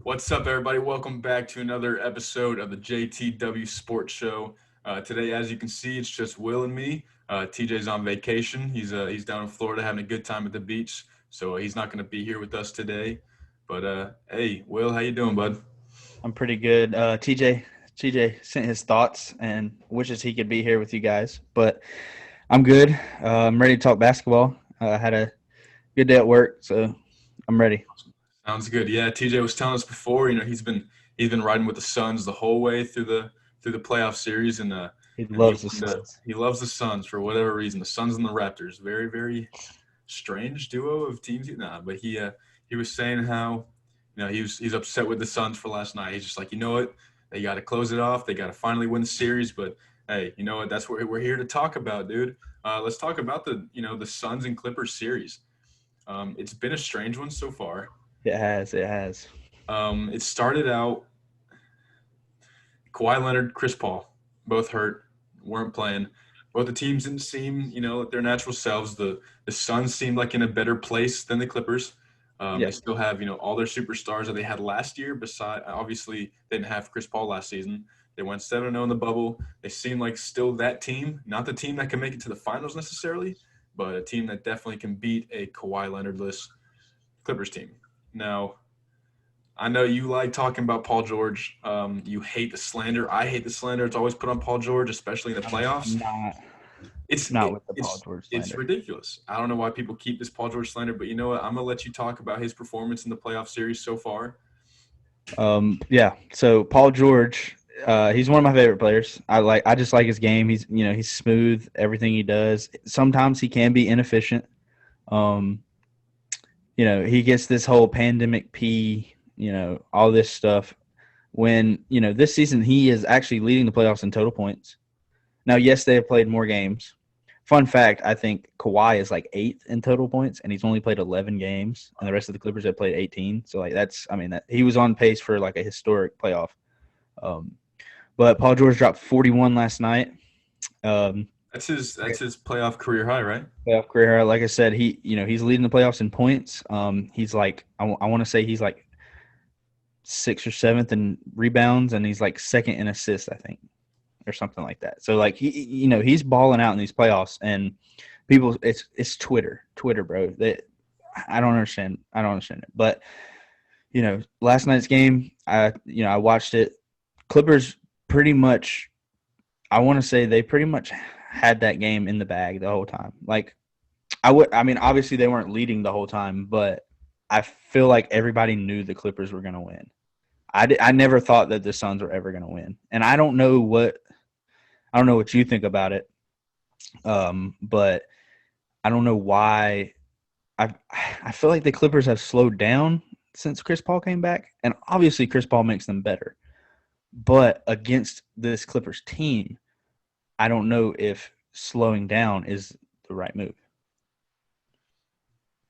What's up, everybody? Welcome back to another episode of the JTW Sports Show. Today, as you can see, it's just Will and me. TJ's on vacation. He's down in Florida having a good time at the beach, so he's not going to be here with us today. But hey, Will, how you doing, bud? I'm pretty good. TJ sent his thoughts and wishes he could be here with you guys, but I'm good. I'm ready to talk basketball. I had a good day at work, so I'm ready. Sounds good. Yeah, TJ was telling us before. He's been riding with the Suns the whole way through the playoff series, and He and he loves the wanted to, Suns. he loves the Suns for whatever reason. The Suns and the Raptors, very strange duo of teams. Nah, but he was saying how he's upset with the Suns for last night. He's just like, you know what, they got to close it off. They got to finally win the series. But hey, you know what? That's what we're here to talk about, dude. Let's talk about the Suns and Clippers series. It's been a strange one so far. It has. It has. It started out Kawhi Leonard, Chris Paul, both hurt, weren't playing. Both the teams didn't seem, their natural selves. The Suns seemed like in a better place than the Clippers. They Yeah. still have, all their superstars that they had last year. Beside, obviously, they didn't have Chris Paul last season. They went 7-0 in the bubble. They seem like still that team, not the team that can make it to the finals necessarily, but a team that definitely can beat a Kawhi Leonard-less Clippers team. Now, I know you like talking about Paul George. You hate the slander. I hate the slander. It's always put on Paul George, especially in the I'm playoffs. not It's not it, with the Paul it's George it's slander. ridiculous. I don't know why people keep this Paul George slander, but you know what? I'm gonna let you talk about his performance in the playoff series so far. Yeah. So Paul George, he's one of my favorite players. I just like his game. He's smooth. Everything he does. Sometimes he can be inefficient. Um, he gets this whole pandemic P, all this stuff. When, this season he is actually leading the playoffs in total points. Now, yes, they have played more games. Fun fact, I think Kawhi is like eighth in total points, and he's only played 11 games, and the rest of the Clippers have played 18. So, like, that he was on pace for like a historic playoff. Um, but Paul George dropped 41 last night. Um, That's his playoff career high, right? Playoff career. Like I said, he's leading the playoffs in points. He's like I want to say he's like sixth or seventh in rebounds, and he's like second in assists, I think, or something like that. So like he's balling out in these playoffs, and people, it's Twitter, bro. That I don't understand it. But last night's game, I watched it. Clippers pretty much, I want to say they pretty much had that game in the bag the whole time. Like I mean, obviously they weren't leading the whole time, but I feel like everybody knew the Clippers were going to win. I never thought that the Suns were ever going to win, and I don't know what you think about it, but I don't know why. I feel like the Clippers have slowed down since Chris Paul came back, and obviously Chris Paul makes them better. But against this Clippers team, I don't know if slowing down is the right move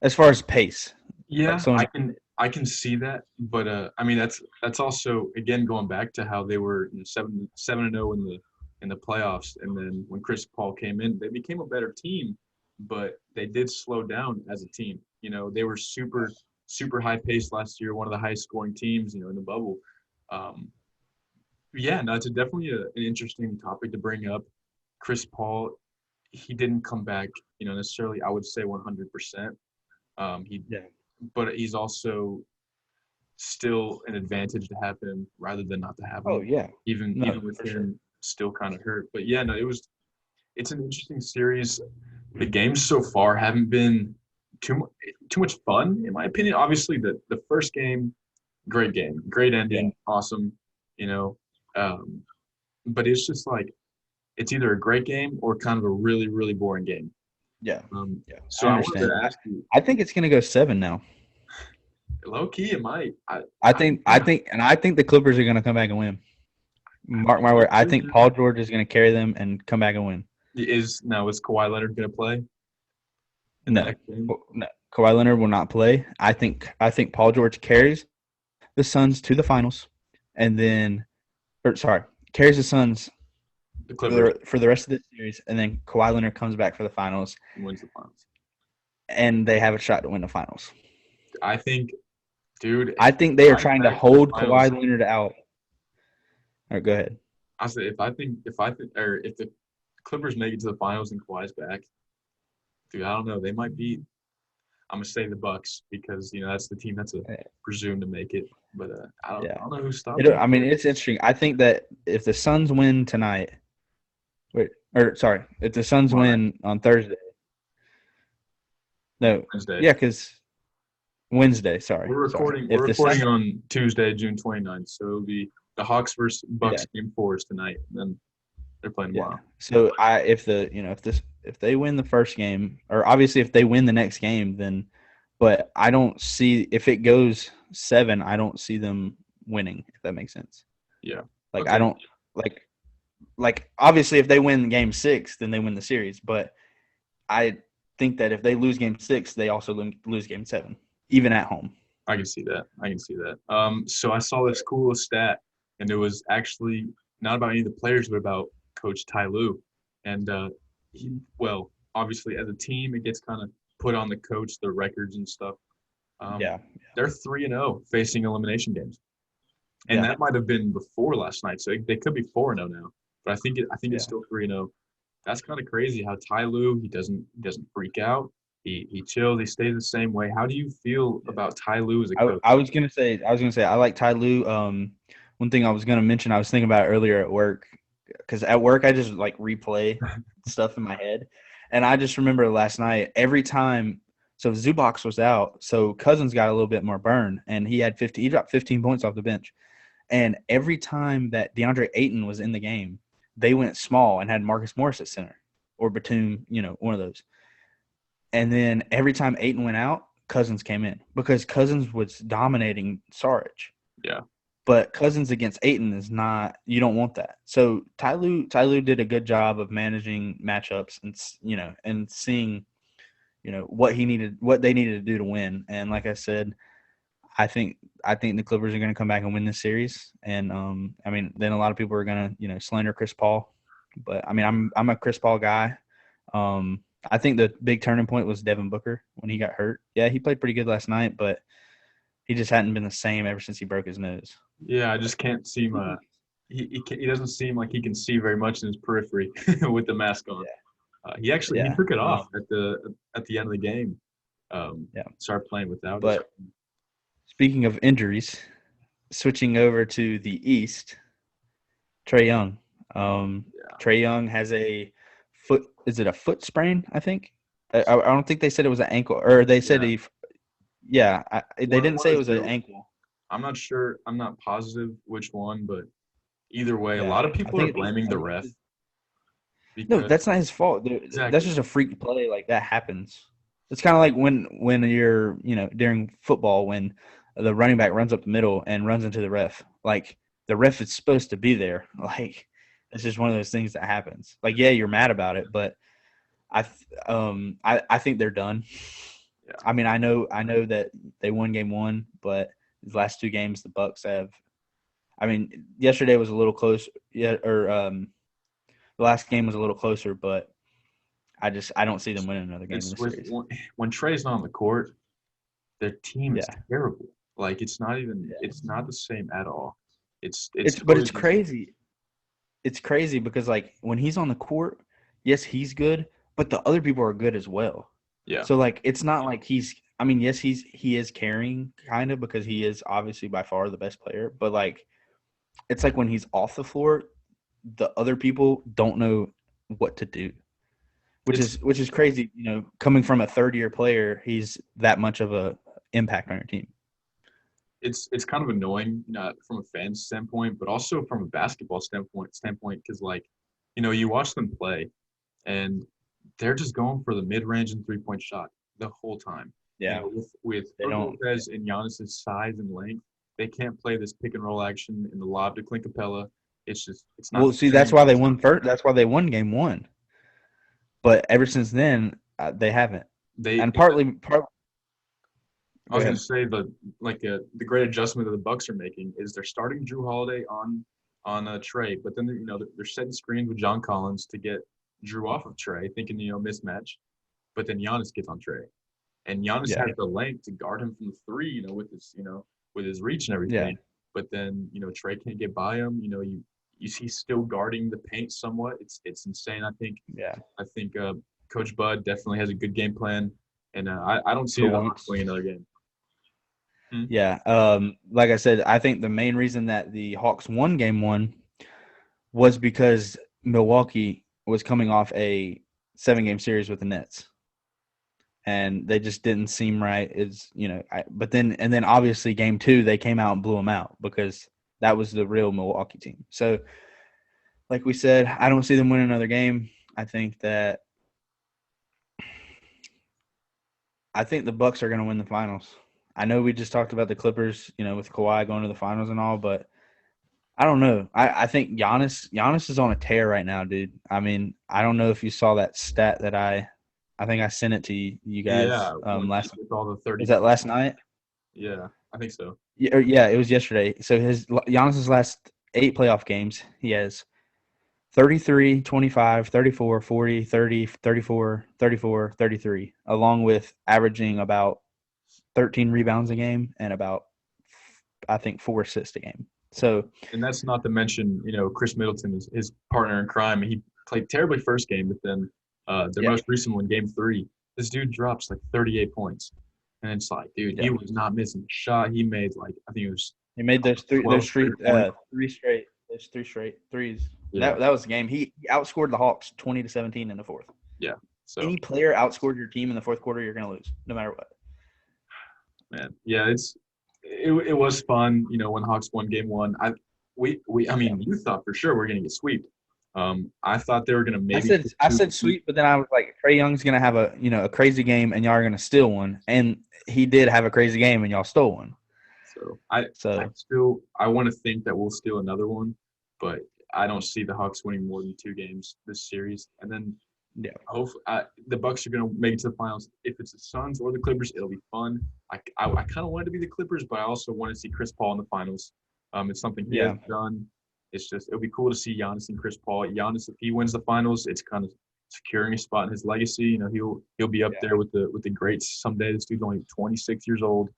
as far as pace. Like Yeah, slowing I down. can I can see that, but I mean that's also again going back to how they were 7-0 in the playoffs, and then when Chris Paul came in, they became a better team, but they did slow down as a team. They were super high paced last year, one of the highest scoring teams, in the bubble. Um, yeah, no, it's definitely an interesting topic to bring up. Chris Paul, he didn't come back, necessarily. I would say 100%. He Yeah. But he's also still an advantage to have him rather than not to have Oh him, yeah. even No, with for sure. him still kind of hurt. But yeah, no, it's an interesting series. The games so far haven't been too much fun, in my opinion. Obviously, the first game, great Yeah. ending, awesome, you know. Um, but it's just like it's either a great game or kind of a really boring game. Yeah. Yeah. So I I wanted understand. to ask you, I think it's gonna go seven now. low key, it might. I I think don't I know. think and I think the Clippers are gonna come back and win. I Mark think my so word. I too, think man. Paul George is gonna carry them and come back and win. Is Kawhi Leonard going to play in the No. next game? No. Kawhi Leonard will not play. I think Paul George carries the Suns to the finals, and then or sorry, carries the Suns The for Clippers the rest of the series, and then Kawhi Leonard comes back for the finals, wins the finals. and they have a shot to win the finals. I think dude. I think they are I trying to back to the hold finals. Kawhi Leonard out. All right, go ahead. I said if the Clippers make it to the finals and Kawhi's back, dude, I don't know. They might beat. I'm gonna say the Bucks because that's the team that's presumed to make it. But I Yeah. don't know who's stopping I mean, it's interesting. I think that if the Suns win tonight, if the Suns tomorrow night, win on Thursday, no, Wednesday. yeah, because Wednesday. We're Sorry. recording. We're If the Suns, recording on Tuesday, June 29th. So it'll be the Hawks versus yeah, Bucks game 4 is tonight. And then they're playing yeah. tomorrow. So if they win the first game, or obviously if they win the next game, then, but I don't see if it goes 7, I don't see them winning. If that makes sense. Yeah. Like Okay. I don't like obviously if they win game 6, then they win the series. But I think that if they lose game 6, they also lose game 7, even at home. I can see that. So I saw this cool stat, and it was actually not about any of the players, but about Coach Ty Lue. And well, obviously as a team, it gets kind of put on the coach, the records and stuff. Yeah. They're 3-0 facing elimination games, and Yeah. that might have been before last night. So they could be 4-0 now, but I think Yeah. it's still 3-0. That's kind of crazy how Ty Lue, he doesn't freak out. He chills. He stays the same way. How do you feel about Ty Lue as a coach? I was gonna say I like Ty Lue. One thing I was gonna mention, I was thinking about it earlier at work, because at work I just like replay stuff in my head, and I just remember last night every time. So Zubac was out, so Cousins got a little bit more burn, and he dropped 15 points off the bench, and every time that DeAndre Ayton was in the game, they went small and had Marcus Morris at center or Batum, one of those. And then every time Ayton went out, Cousins came in because Cousins was dominating Saric. Yeah. But Cousins against Ayton is not – you don't want that. So Ty Lue did a good job of managing matchups and seeing, what they needed to do to win. And like I said, I think the Clippers are going to come back and win this series. And, then a lot of people are going to, slander Chris Paul. But, I'm a Chris Paul guy. I think the big turning point was Devin Booker when he got hurt. Yeah, he played pretty good last night, but he just hadn't been the same ever since he broke his nose. Yeah, I just can't seem he doesn't seem like he can see very much in his periphery with the mask on. He took it off at the end of the game. Started playing without it. But speaking of injuries, switching over to the East, Trae Young. Trae Young has a foot. Is it a foot sprain? I think. I don't think they said it was an ankle, or they said they didn't say it was an ankle. I'm not sure. I'm not positive which one, but either way, a lot of people are blaming the ref. No, that's not his fault. Exactly. That's just a freak play. Like, that happens. It's kind of like when you're, during football, when the running back runs up the middle and runs into the ref. Like, the ref is supposed to be there. Like, it's just one of those things that happens. Like, yeah, you're mad about it, but I think they're done. Yeah. I know that they won game 1, but these last 2 games the Bucks have. Yesterday was a little close. Yeah, or the last game was a little closer, but I don't see them winning another game in the series. When Trae's not on the court, their team is terrible. Like, it's not the same at all. It's crazy. It's crazy because, like, when he's on the court, yes, he's good, but the other people are good as well. Yeah. So, like, it's not like yes, he is carrying kind of, because he is obviously by far the best player, but, like, it's like when he's off the floor, the other people don't know what to do, which is crazy. Coming from a third-year player, he's that much of a impact on your team. It's kind of annoying, not from a fan standpoint, but also from a basketball standpoint, because, like, you watch them play, and they're just going for the mid-range and three-point shot the whole time. Yeah. With Lopez and Giannis's size and length, they can't play this pick and roll action in the lob to Clint Capella. It's not. Well, see, that's why they won first. That's why they won game 1. But ever since then, they haven't. Partly. I was going to say the great adjustment that the Bucks are making is they're starting Jrue Holiday on Trae, but then they're setting screens with John Collins to get Jrue off of Trae, thinking mismatch, but then Giannis gets on Trae, and Giannis has the length to guard him from the 3, with his with his reach and Yeah. everything. But then Trey can't get by him. He's still guarding the paint somewhat. It's insane. Yeah. I think Coach Bud definitely has a good game plan, and I don't see For the Hawks once. winning another game. Yeah. Like I said, I think the main reason that the Hawks won game one was because Milwaukee was coming off a 7-game series with the Nets. And they just didn't seem right. But then obviously game two, they came out and blew them out because that was the real Milwaukee team. So, like we said, I don't see them winning another game. I think the Bucks are going to win the finals. I know we just talked about the Clippers, with Kawhi going to the finals and all, but I don't know. I think Giannis is on a tear right now, dude. I mean, I don't know if you saw that stat that I think I sent it to you guys Yeah, last. with all the 30. Was that last night? Yeah, I think so. Yeah, it was yesterday. So Giannis's last 8 playoff games, he has 33, 25, 34, 40, 30, 34, 34, 33, along with averaging about 13 rebounds a game and about, I think, 4 assists a game. So, and that's not to mention, Chris Middleton is his partner in crime. He played terribly first game, but then their most recent one, game 3, this dude drops like 38 points. And it's like, dude, he was not missing a shot. He made he made those three straight threes. Yeah. That was the game. He outscored the Hawks 20-17 in the fourth. Yeah. So any player outscored your team in the fourth quarter, you're going to lose, no matter what. Man, yeah, it was fun, when Hawks won game 1. I mean, you thought for sure we're going to get swept. I thought they were going to maybe. I said sweep, but then I was like, Trae Young's going to have a crazy game, and y'all are going to steal one. And he did have a crazy game, and y'all stole one. So I want to think that we'll steal another one, but I don't see the Hawks winning more than 2 games this series. And then hopefully the Bucks are going to make it to the finals. If it's the Suns or the Clippers, it'll be fun. I kind of want it to be the Clippers, but I also want to see Chris Paul in the finals. It's something he has done. It's just it'll be cool to see Giannis and Chris Paul. Giannis, if he wins the finals, it's kind of securing a spot in his legacy. He'll be up there with the greats someday. This dude's only 26 years old,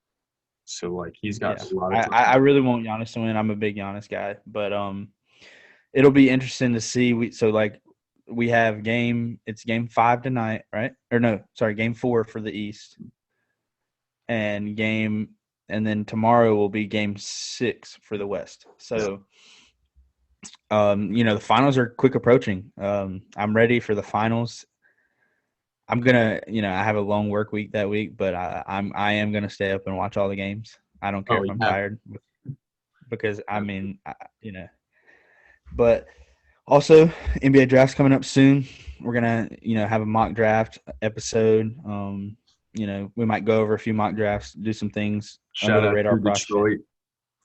so like he's got a lot of. I really want Giannis to win. I'm a big Giannis guy, but it'll be interesting to see. We have game 5 tonight, right? Or no, sorry, game 4 for the East, and then tomorrow will be game 6 for the West. So. The finals are quick approaching. I'm ready for the finals. I'm gonna, I have a long work week that week, but I am gonna stay up and watch all the games. I don't care if I'm tired, because But also, NBA draft's coming up soon. We're gonna, have a mock draft episode. We might go over a few mock drafts, do some things under the radar. Detroit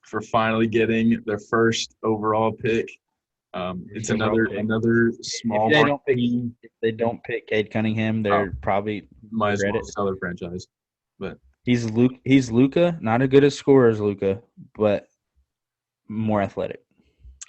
for finally getting their first overall pick. It's another small team. If they don't pick Cade Cunningham, they're probably might as well sell their franchise. But he's Luka, not as good a scorer as Luka, but more athletic.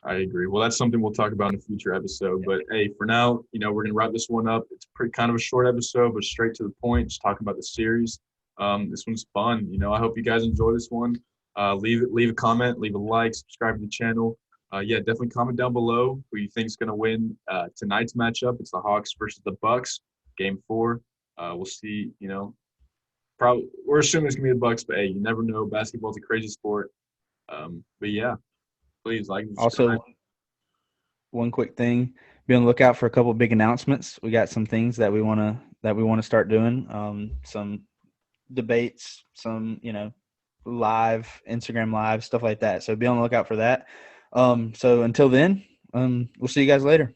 I agree. Well, that's something we'll talk about in a future episode. But hey, for now, we're gonna wrap this one up. It's kind of a short episode, but straight to the point, just talking about the series. This one's fun. I hope you guys enjoy this one. Leave a comment, leave a like, subscribe to the channel. Definitely comment down below who you think is going to win tonight's matchup. It's the Hawks versus the Bucks, game 4. We'll see. Probably we're assuming it's going to be the Bucks, but hey, you never know. Basketball's a crazy sport. But yeah, please like. Also, one quick thing: be on the lookout for a couple of big announcements. We got some things that we want to start doing. Some debates, some live Instagram live stuff like that. So be on the lookout for that. So until then, we'll see you guys later.